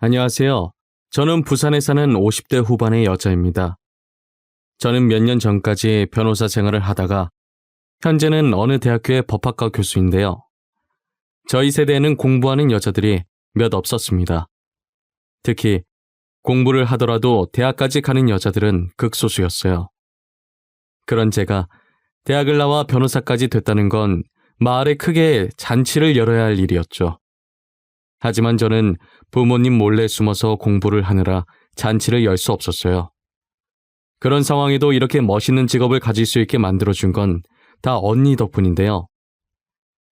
안녕하세요. 저는 부산에 사는 50대 후반의 여자입니다. 저는 몇 년 전까지 변호사 생활을 하다가 현재는 어느 대학교의 법학과 교수인데요. 저희 세대에는 공부하는 여자들이 몇 없었습니다. 특히 공부를 하더라도 대학까지 가는 여자들은 극소수였어요. 그런 제가 대학을 나와 변호사까지 됐다는 건 마을에 크게 잔치를 열어야 할 일이었죠. 하지만 저는 부모님 몰래 숨어서 공부를 하느라 잔치를 열 수 없었어요. 그런 상황에도 이렇게 멋있는 직업을 가질 수 있게 만들어준 건 다 언니 덕분인데요.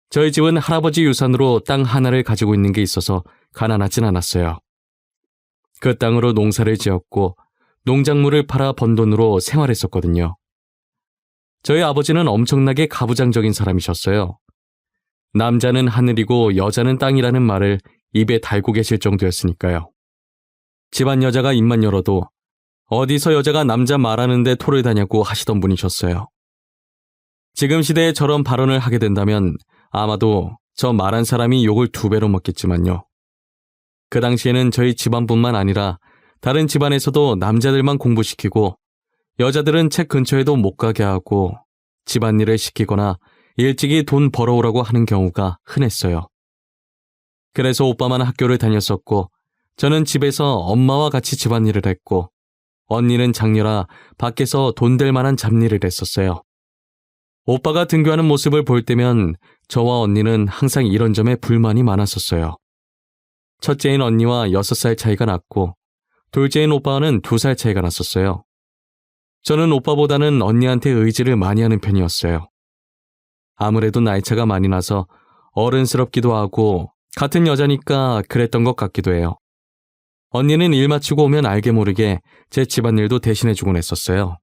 저희 집은 할아버지 유산으로 땅 하나를 가지고 있는 게 있어서 가난하진 않았어요. 그 땅으로 농사를 지었고 농작물을 팔아 번 돈으로 생활했었거든요. 저희 아버지는 엄청나게 가부장적인 사람이셨어요. 남자는 하늘이고 여자는 땅이라는 말을 입에 달고 계실 정도였으니까요. 집안 여자가 입만 열어도 어디서 여자가 남자 말하는데 토를 다냐고 하시던 분이셨어요. 지금 시대에 저런 발언을 하게 된다면 아마도 저 말한 사람이 욕을 2배로 먹겠지만요. 그 당시에는 저희 집안뿐만 아니라 다른 집안에서도 남자들만 공부시키고 여자들은 책 근처에도 못 가게 하고 집안일을 시키거나 일찍이 돈 벌어오라고 하는 경우가 흔했어요. 그래서 오빠만 학교를 다녔었고 저는 집에서 엄마와 같이 집안일을 했고 언니는 장녀라 밖에서 돈 될 만한 잡일을 했었어요. 오빠가 등교하는 모습을 볼 때면 저와 언니는 항상 이런 점에 불만이 많았었어요. 첫째인 언니와 6살 차이가 났고 둘째인 오빠와는 2살 차이가 났었어요. 저는 오빠보다는 언니한테 의지를 많이 하는 편이었어요. 아무래도 나이차가 많이 나서 어른스럽기도 하고 같은 여자니까 그랬던 것 같기도 해요. 언니는 일 마치고 오면 알게 모르게 제 집안일도 대신해주곤 했었어요.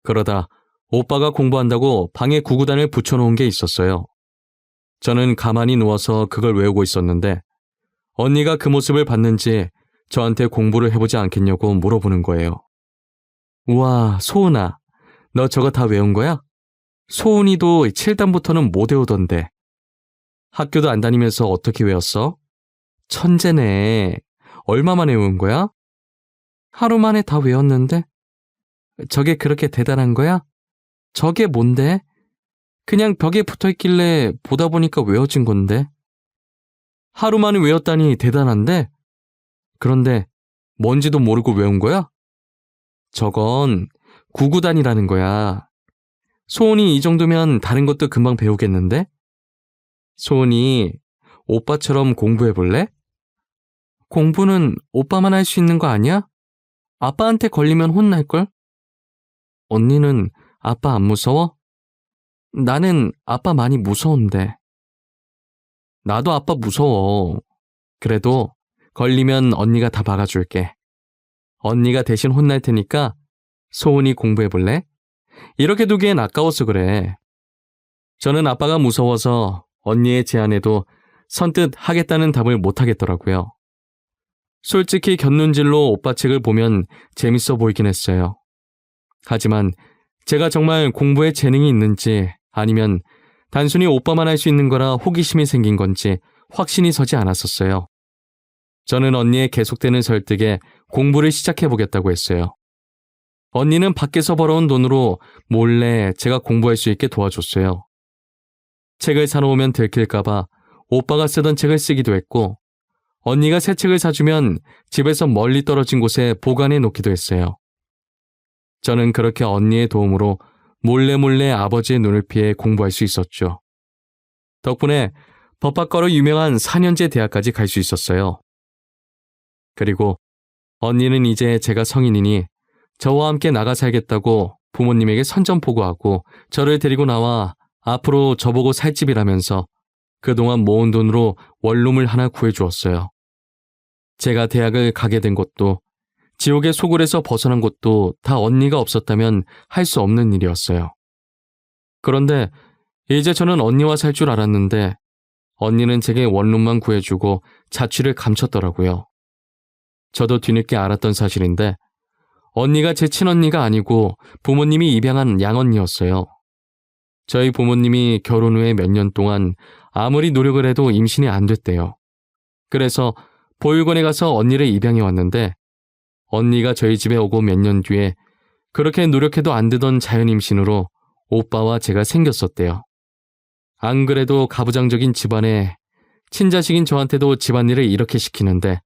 그러다 오빠가 공부한다고 방에 구구단을 붙여놓은 게 있었어요. 저는 가만히 누워서 그걸 외우고 있었는데 언니가 그 모습을 봤는지 저한테 공부를 해보지 않겠냐고 물어보는 거예요. 우와, 소은아, 너 저거 다 외운 거야? 소은이도 7단부터는 못 외우던데. 학교도 안 다니면서 어떻게 외웠어? 천재네. 얼마 만에 외운 거야? 하루 만에 다 외웠는데? 저게 그렇게 대단한 거야? 저게 뭔데? 그냥 벽에 붙어있길래 보다 보니까 외워진 건데. 하루 만에 외웠다니 대단한데? 그런데 뭔지도 모르고 외운 거야? 저건 구구단이라는 거야. 소은이 이 정도면 다른 것도 금방 배우겠는데? 소은이 오빠처럼 공부해볼래? 공부는 오빠만 할 수 있는 거 아니야? 아빠한테 걸리면 혼날걸? 언니는 아빠 안 무서워? 나는 아빠 많이 무서운데. 나도 아빠 무서워. 그래도 걸리면 언니가 다 막아줄게. 언니가 대신 혼날 테니까 소은이 공부해볼래? 이렇게 두기엔 아까워서 그래. 저는 아빠가 무서워서 언니의 제안에도 선뜻 하겠다는 답을 못하겠더라고요. 솔직히 곁눈질로 오빠 책을 보면 재밌어 보이긴 했어요. 하지만 제가 정말 공부에 재능이 있는지 아니면 단순히 오빠만 할 수 있는 거라 호기심이 생긴 건지 확신이 서지 않았었어요. 저는 언니의 계속되는 설득에 공부를 시작해보겠다고 했어요. 언니는 밖에서 벌어온 돈으로 몰래 제가 공부할 수 있게 도와줬어요. 책을 사놓으면 들킬까봐 오빠가 쓰던 책을 쓰기도 했고 언니가 새 책을 사주면 집에서 멀리 떨어진 곳에 보관해 놓기도 했어요. 저는 그렇게 언니의 도움으로 몰래 아버지의 눈을 피해 공부할 수 있었죠. 덕분에 법학과로 유명한 4년제 대학까지 갈 수 있었어요. 그리고 언니는 이제 제가 성인이니 저와 함께 나가 살겠다고 부모님에게 선전포고하고 저를 데리고 나와 앞으로 저보고 살 집이라면서 그동안 모은 돈으로 원룸을 하나 구해주었어요. 제가 대학을 가게 된 것도 지옥의 소굴에서 벗어난 것도 다 언니가 없었다면 할 수 없는 일이었어요. 그런데 이제 저는 언니와 살 줄 알았는데 언니는 제게 원룸만 구해주고 자취를 감췄더라고요. 저도 뒤늦게 알았던 사실인데 언니가 제 친언니가 아니고 부모님이 입양한 양언니였어요. 저희 부모님이 결혼 후에 몇 년 동안 아무리 노력을 해도 임신이 안 됐대요. 그래서 보육원에 가서 언니를 입양해 왔는데 언니가 저희 집에 오고 몇 년 뒤에 그렇게 노력해도 안 되던 자연임신으로 오빠와 제가 생겼었대요. 안 그래도 가부장적인 집안에 친자식인 저한테도 집안일을 이렇게 시키는데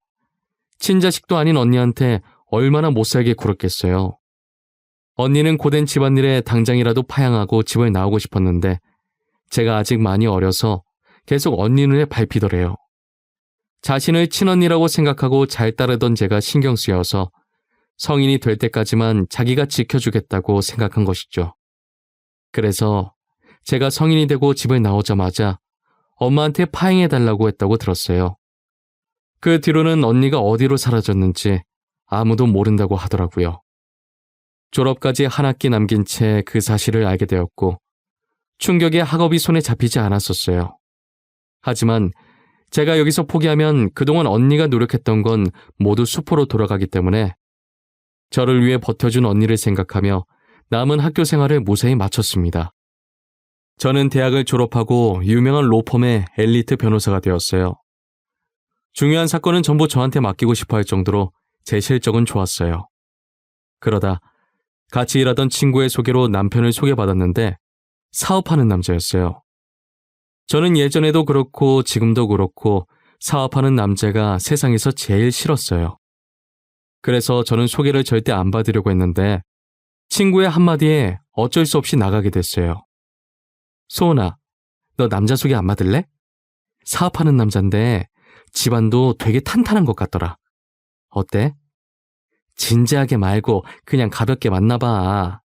친자식도 아닌 언니한테 얼마나 못살게 굴었겠어요. 언니는 고된 집안일에 당장이라도 파양하고 집을 나오고 싶었는데 제가 아직 많이 어려서 계속 언니 눈에 밟히더래요. 자신을 친언니라고 생각하고 잘 따르던 제가 신경 쓰여서 성인이 될 때까지만 자기가 지켜주겠다고 생각한 것이죠. 그래서 제가 성인이 되고 집을 나오자마자 엄마한테 파행해달라고 했다고 들었어요. 그 뒤로는 언니가 어디로 사라졌는지 아무도 모른다고 하더라고요. 졸업까지 한 학기 남긴 채 그 사실을 알게 되었고 충격에 학업이 손에 잡히지 않았었어요. 하지만 제가 여기서 포기하면 그동안 언니가 노력했던 건 모두 수포로 돌아가기 때문에 저를 위해 버텨준 언니를 생각하며 남은 학교 생활을 무사히 마쳤습니다. 저는 대학을 졸업하고 유명한 로펌의 엘리트 변호사가 되었어요. 중요한 사건은 전부 저한테 맡기고 싶어 할 정도로 제 실적은 좋았어요. 그러다 같이 일하던 친구의 소개로 남편을 소개받았는데 사업하는 남자였어요. 저는 예전에도 그렇고 지금도 그렇고 사업하는 남자가 세상에서 제일 싫었어요. 그래서 저는 소개를 절대 안 받으려고 했는데 친구의 한마디에 어쩔 수 없이 나가게 됐어요. 소은아, 너 남자 소개 안 받을래? 사업하는 남잔데 집안도 되게 탄탄한 것 같더라. 어때? 진지하게 말고 그냥 가볍게 만나봐.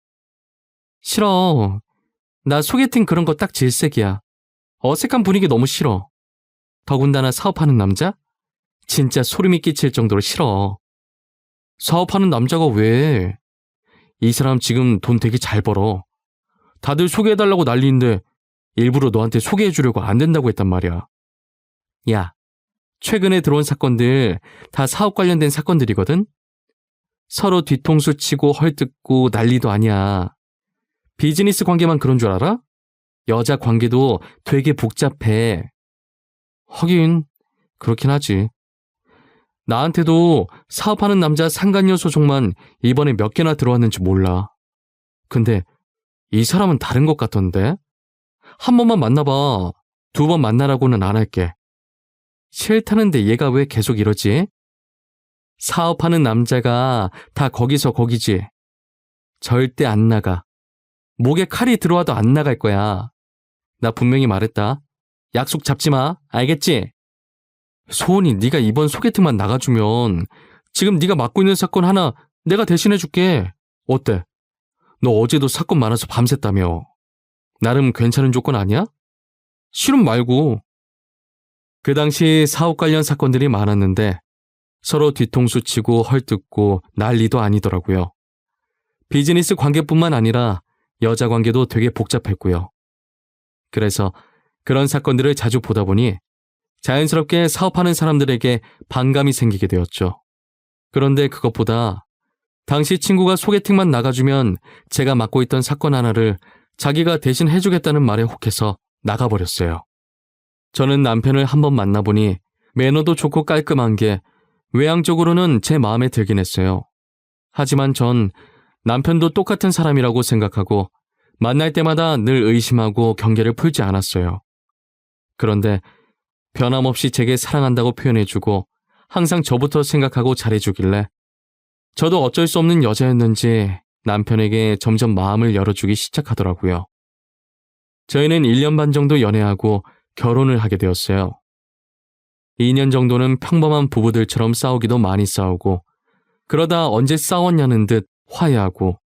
싫어. 나 소개팅 그런 거 딱 질색이야. 어색한 분위기 너무 싫어. 더군다나 사업하는 남자? 진짜 소름이 끼칠 정도로 싫어. 사업하는 남자가 왜? 이 사람 지금 돈 되게 잘 벌어. 다들 소개해달라고 난리인데 일부러 너한테 소개해주려고 안 된다고 했단 말이야. 야, 최근에 들어온 사건들 다 사업 관련된 사건들이거든? 서로 뒤통수 치고 헐뜯고 난리도 아니야. 비즈니스 관계만 그런 줄 알아? 여자 관계도 되게 복잡해. 하긴 그렇긴 하지. 나한테도 사업하는 남자 상간녀 소송만 이번에 몇 개나 들어왔는지 몰라. 근데 이 사람은 다른 것 같던데? 한 번만 만나봐. 두 번 만나라고는 안 할게. 싫다는데 얘가 왜 계속 이러지? 사업하는 남자가 다 거기서 거기지. 절대 안 나가. 목에 칼이 들어와도 안 나갈 거야. 나 분명히 말했다. 약속 잡지 마. 알겠지? 소은이 네가 이번 소개팅만 나가주면 지금 네가 맡고 있는 사건 하나 내가 대신해줄게. 어때? 너 어제도 사건 많아서 밤샜다며. 나름 괜찮은 조건 아니야? 싫음 말고. 그 당시 사업 관련 사건들이 많았는데 서로 뒤통수 치고 헐뜯고 난리도 아니더라고요. 비즈니스 관계뿐만 아니라 여자 관계도 되게 복잡했고요. 그래서 그런 사건들을 자주 보다 보니 자연스럽게 사업하는 사람들에게 반감이 생기게 되었죠. 그런데 그것보다 당시 친구가 소개팅만 나가주면 제가 맡고 있던 사건 하나를 자기가 대신 해주겠다는 말에 혹해서 나가버렸어요. 저는 남편을 한번 만나보니 매너도 좋고 깔끔한 게 외향적으로는 제 마음에 들긴 했어요. 하지만 전 남편도 똑같은 사람이라고 생각하고 만날 때마다 늘 의심하고 경계를 풀지 않았어요. 그런데 변함없이 제게 사랑한다고 표현해주고 항상 저부터 생각하고 잘해주길래 저도 어쩔 수 없는 여자였는지 남편에게 점점 마음을 열어주기 시작하더라고요. 저희는 1년 반 정도 연애하고 결혼을 하게 되었어요. 2년 정도는 평범한 부부들처럼 싸우기도 많이 싸우고 그러다 언제 싸웠냐는 듯 화해하고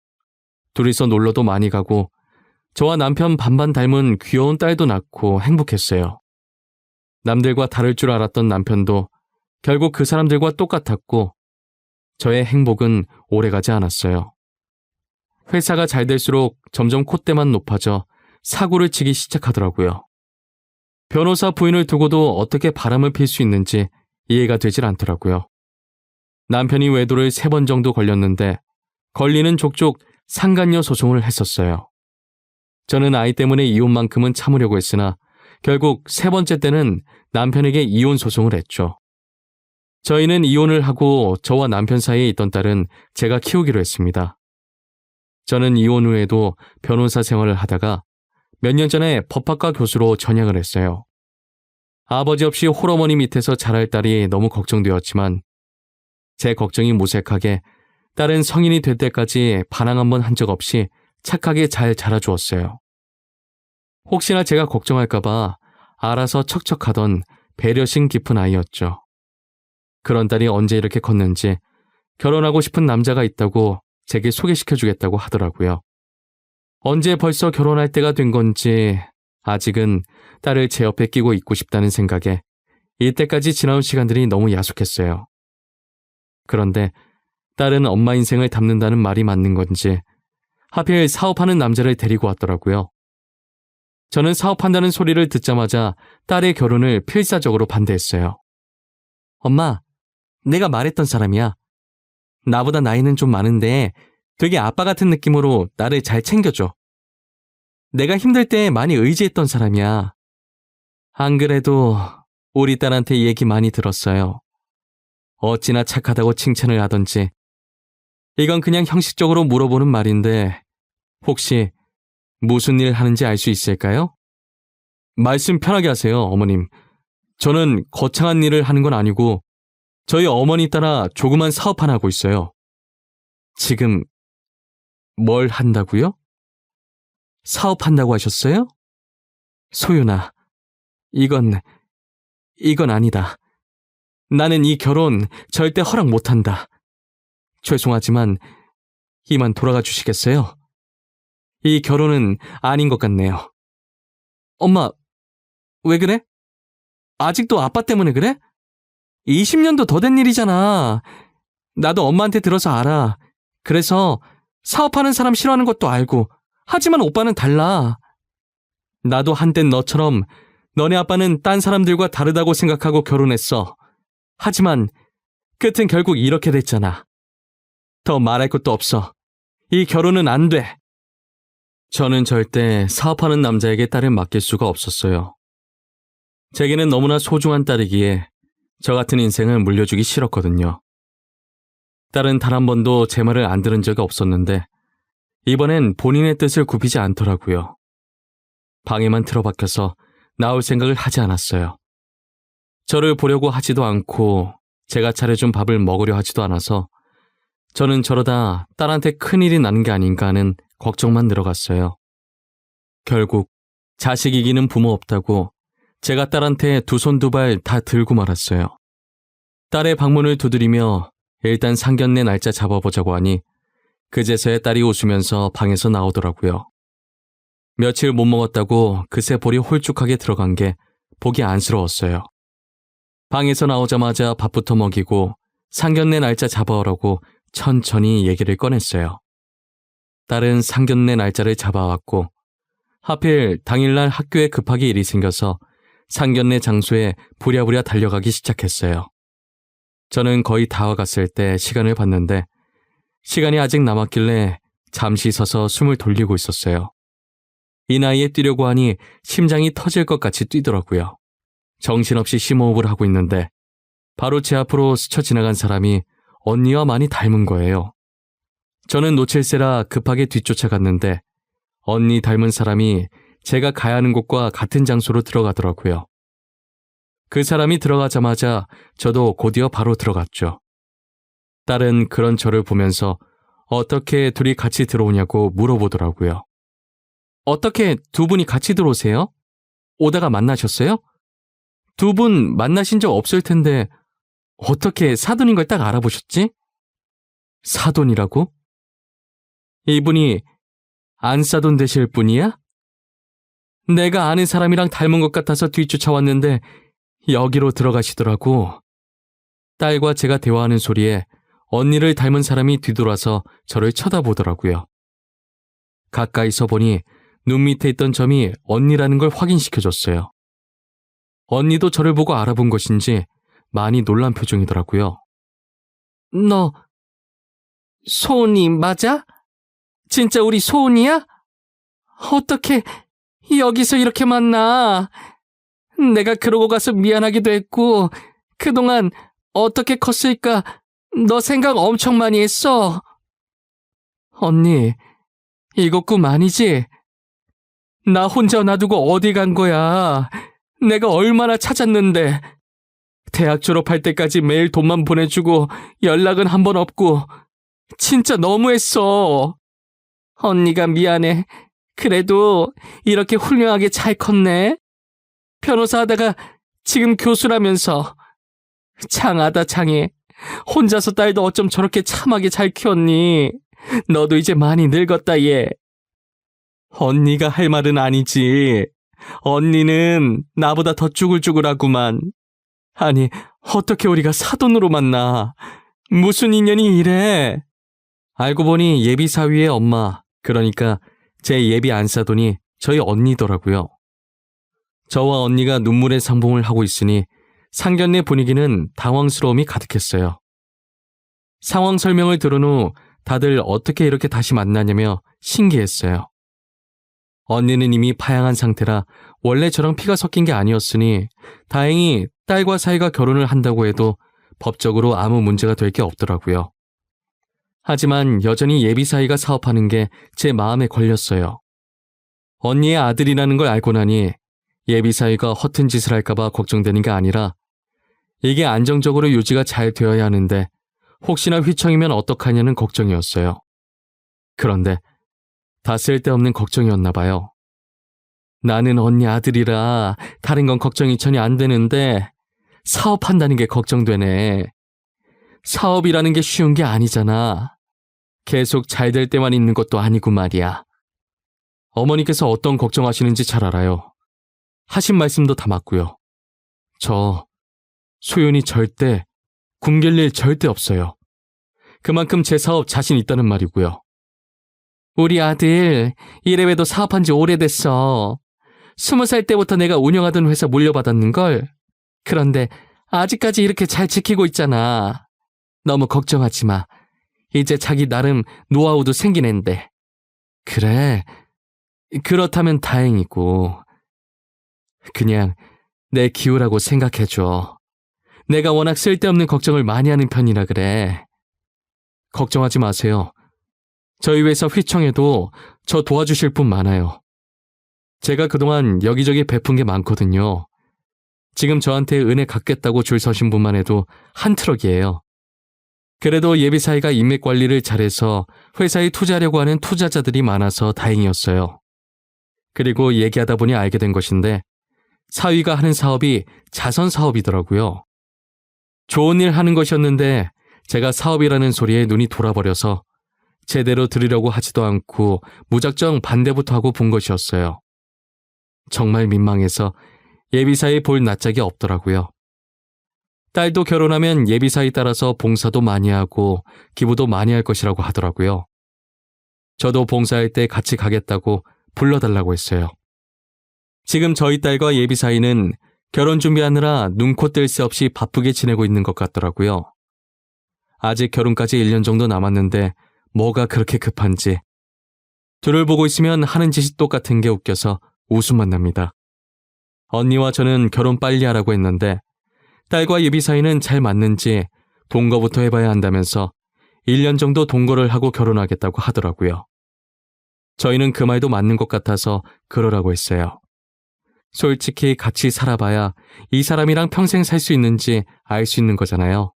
둘이서 놀러도 많이 가고 저와 남편 반반 닮은 귀여운 딸도 낳고 행복했어요. 남들과 다를 줄 알았던 남편도 결국 그 사람들과 똑같았고 저의 행복은 오래가지 않았어요. 회사가 잘 될수록 점점 콧대만 높아져 사고를 치기 시작하더라고요. 변호사 부인을 두고도 어떻게 바람을 필 수 있는지 이해가 되질 않더라고요. 남편이 외도를 3번 정도 걸렸는데 걸리는 족족 상간녀 소송을 했었어요. 저는 아이 때문에 이혼만큼은 참으려고 했으나 결국 3번째 때는 남편에게 이혼 소송을 했죠. 저희는 이혼을 하고 저와 남편 사이에 있던 딸은 제가 키우기로 했습니다. 저는 이혼 후에도 변호사 생활을 하다가 몇 년 전에 법학과 교수로 전향을 했어요. 아버지 없이 홀어머니 밑에서 자랄 딸이 너무 걱정되었지만 제 걱정이 무색하게 딸은 성인이 될 때까지 반항 한 번 한 적 없이 착하게 잘 자라주었어요. 혹시나 제가 걱정할까봐 알아서 척척하던 배려심 깊은 아이였죠. 그런 딸이 언제 이렇게 컸는지 결혼하고 싶은 남자가 있다고 제게 소개시켜주겠다고 하더라고요. 언제 벌써 결혼할 때가 된 건지 아직은 딸을 제 옆에 끼고 있고 싶다는 생각에 이때까지 지나온 시간들이 너무 야속했어요. 그런데 딸은 엄마 인생을 담는다는 말이 맞는 건지 하필 사업하는 남자를 데리고 왔더라고요. 저는 사업한다는 소리를 듣자마자 딸의 결혼을 필사적으로 반대했어요. 엄마, 내가 말했던 사람이야. 나보다 나이는 좀 많은데 되게 아빠 같은 느낌으로 나를 잘 챙겨줘. 내가 힘들 때 많이 의지했던 사람이야. 안 그래도 우리 딸한테 얘기 많이 들었어요. 어찌나 착하다고 칭찬을 하던지. 이건 그냥 형식적으로 물어보는 말인데 혹시 무슨 일 하는지 알 수 있을까요? 말씀 편하게 하세요, 어머님. 저는 거창한 일을 하는 건 아니고 저희 어머니 따라 조그만 사업 하나 하고 있어요. 지금 뭘 한다고요? 사업한다고 하셨어요? 소윤아, 이건 아니다. 나는 이 결혼 절대 허락 못한다. 죄송하지만 이만 돌아가 주시겠어요? 이 결혼은 아닌 것 같네요. 엄마, 왜 그래? 아직도 아빠 때문에 그래? 20년도 더 된 일이잖아. 나도 엄마한테 들어서 알아. 그래서 사업하는 사람 싫어하는 것도 알고. 하지만 오빠는 달라. 나도 한땐 너처럼 너네 아빠는 딴 사람들과 다르다고 생각하고 결혼했어. 하지만 끝은 결국 이렇게 됐잖아. 더 말할 것도 없어. 이 결혼은 안 돼. 저는 절대 사업하는 남자에게 딸을 맡길 수가 없었어요. 제게는 너무나 소중한 딸이기에 저 같은 인생을 물려주기 싫었거든요. 딸은 단 한 번도 제 말을 안 들은 적이 없었는데 이번엔 본인의 뜻을 굽히지 않더라고요. 방에만 틀어박혀서 나올 생각을 하지 않았어요. 저를 보려고 하지도 않고 제가 차려준 밥을 먹으려 하지도 않아서 저는 저러다 딸한테 큰일이 나는 게 아닌가 하는 걱정만 늘어갔어요. 결국 자식 이기는 부모 없다고 제가 딸한테 두 손 두 발 다 들고 말았어요. 딸의 방문을 두드리며 일단 상견례 날짜 잡아보자고 하니 그제서야 딸이 웃으면서 방에서 나오더라고요. 며칠 못 먹었다고 그새 볼이 홀쭉하게 들어간 게 보기 안쓰러웠어요. 방에서 나오자마자 밥부터 먹이고 상견례 날짜 잡아오라고 천천히 얘기를 꺼냈어요. 딸은 상견례 날짜를 잡아왔고 하필 당일날 학교에 급하게 일이 생겨서 상견례 장소에 부랴부랴 달려가기 시작했어요. 저는 거의 다 와갔을 때 시간을 봤는데 시간이 아직 남았길래 잠시 서서 숨을 돌리고 있었어요. 이 나이에 뛰려고 하니 심장이 터질 것 같이 뛰더라고요. 정신없이 심호흡을 하고 있는데 바로 제 앞으로 스쳐 지나간 사람이 언니와 많이 닮은 거예요. 저는 놓칠세라 급하게 뒤쫓아갔는데 언니 닮은 사람이 제가 가야 하는 곳과 같은 장소로 들어가더라고요. 그 사람이 들어가자마자 저도 곧이어 바로 들어갔죠. 딸은 그런 저를 보면서 어떻게 둘이 같이 들어오냐고 물어보더라고요. 어떻게 두 분이 같이 들어오세요? 오다가 만나셨어요? 두 분 만나신 적 없을 텐데 어떻게 사돈인 걸 딱 알아보셨지? 사돈이라고? 이분이 안사돈 되실 분이야? 내가 아는 사람이랑 닮은 것 같아서 뒤쫓아왔는데 여기로 들어가시더라고. 딸과 제가 대화하는 소리에 언니를 닮은 사람이 뒤돌아서 저를 쳐다보더라고요. 가까이서 보니 눈 밑에 있던 점이 언니라는 걸 확인시켜줬어요. 언니도 저를 보고 알아본 것인지 많이 놀란 표정이더라고요. 너 소은이 맞아? 진짜 우리 소은이야? 어떻게 여기서 이렇게 만나? 내가 그러고 가서 미안하기도 했고 그동안 어떻게 컸을까? 너 생각 엄청 많이 했어. 언니, 이거 꿈 아니지? 나 혼자 놔두고 어디 간 거야? 내가 얼마나 찾았는데. 대학 졸업할 때까지 매일 돈만 보내주고 연락은 한 번 없고. 진짜 너무했어. 언니가 미안해. 그래도 이렇게 훌륭하게 잘 컸네. 변호사 하다가 지금 교수라면서. 장하다 장해. 혼자서 딸도 어쩜 저렇게 참하게 잘 키웠니? 너도 이제 많이 늙었다 얘. 언니가 할 말은 아니지. 언니는 나보다 더 쭈글쭈글하구만. 아니, 어떻게 우리가 사돈으로 만나? 무슨 인연이 이래? 알고 보니 예비 사위의 엄마, 그러니까 제 예비 안사돈이 저희 언니더라고요. 저와 언니가 눈물의 상봉을 하고 있으니 상견례 분위기는 당황스러움이 가득했어요. 상황 설명을 들은 후 다들 어떻게 이렇게 다시 만나냐며 신기했어요. 언니는 이미 파양한 상태라 원래 저랑 피가 섞인 게 아니었으니 다행히 딸과 사이가 결혼을 한다고 해도 법적으로 아무 문제가 될 게 없더라고요. 하지만 여전히 예비 사이가 사업하는 게 제 마음에 걸렸어요. 언니의 아들이라는 걸 알고 나니 예비 사이가 허튼 짓을 할까봐 걱정되는 게 아니라 이게 안정적으로 유지가 잘 되어야 하는데 혹시나 휘청이면 어떡하냐는 걱정이었어요. 그런데 다 쓸데없는 걱정이었나 봐요. 나는 언니 아들이라 다른 건 걱정이 전혀 안 되는데 사업한다는 게 걱정되네. 사업이라는 게 쉬운 게 아니잖아. 계속 잘 될 때만 있는 것도 아니고 말이야. 어머니께서 어떤 걱정하시는지 잘 알아요. 하신 말씀도 다 맞고요. 저 소윤이 절대 굶길 일 절대 없어요. 그만큼 제 사업 자신 있다는 말이고요. 우리 아들 이래봬도 사업한 지 오래됐어. 20살 때부터 내가 운영하던 회사 물려받았는걸. 그런데 아직까지 이렇게 잘 지키고 있잖아. 너무 걱정하지 마. 이제 자기 나름 노하우도 생긴 앤데. 그래, 그렇다면 다행이고. 그냥 내 기우라고 생각해줘. 내가 워낙 쓸데없는 걱정을 많이 하는 편이라 그래. 걱정하지 마세요. 저희 회사 휘청에도 저 도와주실 분 많아요. 제가 그동안 여기저기 베푼 게 많거든요. 지금 저한테 은혜 갚겠다고 줄 서신 분만 해도 한 트럭이에요. 그래도 예비 사이가 인맥 관리를 잘해서 회사에 투자하려고 하는 투자자들이 많아서 다행이었어요. 그리고 얘기하다 보니 알게 된 것인데 사위가 하는 사업이 자선 사업이더라고요. 좋은 일 하는 것이었는데 제가 사업이라는 소리에 눈이 돌아버려서 제대로 들으려고 하지도 않고 무작정 반대부터 하고 본 것이었어요. 정말 민망해서 예비사위 볼 낯짝이 없더라고요. 딸도 결혼하면 예비사위 따라서 봉사도 많이 하고 기부도 많이 할 것이라고 하더라고요. 저도 봉사할 때 같이 가겠다고 불러달라고 했어요. 지금 저희 딸과 예비사위는 결혼 준비하느라 눈코 뜰 새 없이 바쁘게 지내고 있는 것 같더라고요. 아직 결혼까지 1년 정도 남았는데 뭐가 그렇게 급한지. 둘을 보고 있으면 하는 짓이 똑같은 게 웃겨서 웃음만 납니다. 언니와 저는 결혼 빨리 하라고 했는데 딸과 예비 사이는 잘 맞는지 동거부터 해봐야 한다면서 1년 정도 동거를 하고 결혼하겠다고 하더라고요. 저희는 그 말도 맞는 것 같아서 그러라고 했어요. 솔직히 같이 살아봐야 이 사람이랑 평생 살 수 있는지 알 수 있는 거잖아요.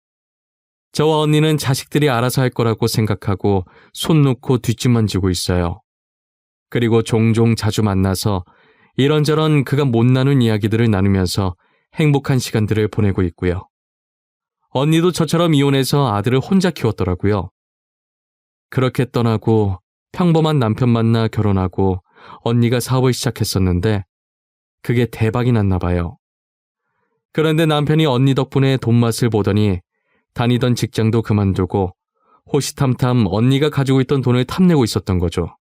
저와 언니는 자식들이 알아서 할 거라고 생각하고 손 놓고 뒷짐만 지고 있어요. 그리고 종종 자주 만나서 이런저런 그가 못 나눈 이야기들을 나누면서 행복한 시간들을 보내고 있고요. 언니도 저처럼 이혼해서 아들을 혼자 키웠더라고요. 그렇게 떠나고 평범한 남편 만나 결혼하고 언니가 사업을 시작했었는데 그게 대박이 났나 봐요. 그런데 남편이 언니 덕분에 돈맛을 보더니 다니던 직장도 그만두고 호시탐탐 언니가 가지고 있던 돈을 탐내고 있었던 거죠.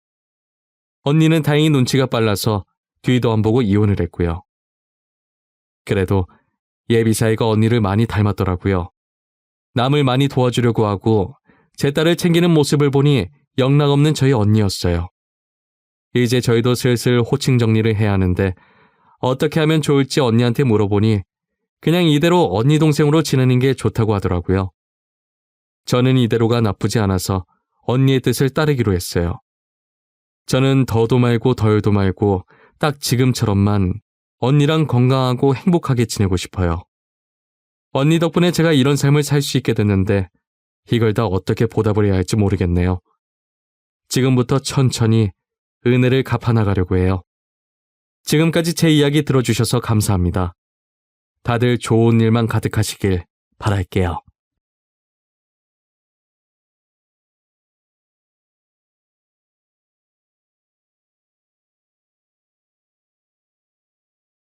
언니는 다행히 눈치가 빨라서 뒤도 안 보고 이혼을 했고요. 그래도 예비사이가 언니를 많이 닮았더라고요. 남을 많이 도와주려고 하고 제 딸을 챙기는 모습을 보니 영락없는 저희 언니였어요. 이제 저희도 슬슬 호칭 정리를 해야 하는데 어떻게 하면 좋을지 언니한테 물어보니 그냥 이대로 언니 동생으로 지내는 게 좋다고 하더라고요. 저는 이대로가 나쁘지 않아서 언니의 뜻을 따르기로 했어요. 저는 더도 말고 덜도 말고 딱 지금처럼만 언니랑 건강하고 행복하게 지내고 싶어요. 언니 덕분에 제가 이런 삶을 살 수 있게 됐는데 이걸 다 어떻게 보답을 해야 할지 모르겠네요. 지금부터 천천히 은혜를 갚아나가려고 해요. 지금까지 제 이야기 들어주셔서 감사합니다. 다들 좋은 일만 가득하시길 바랄게요.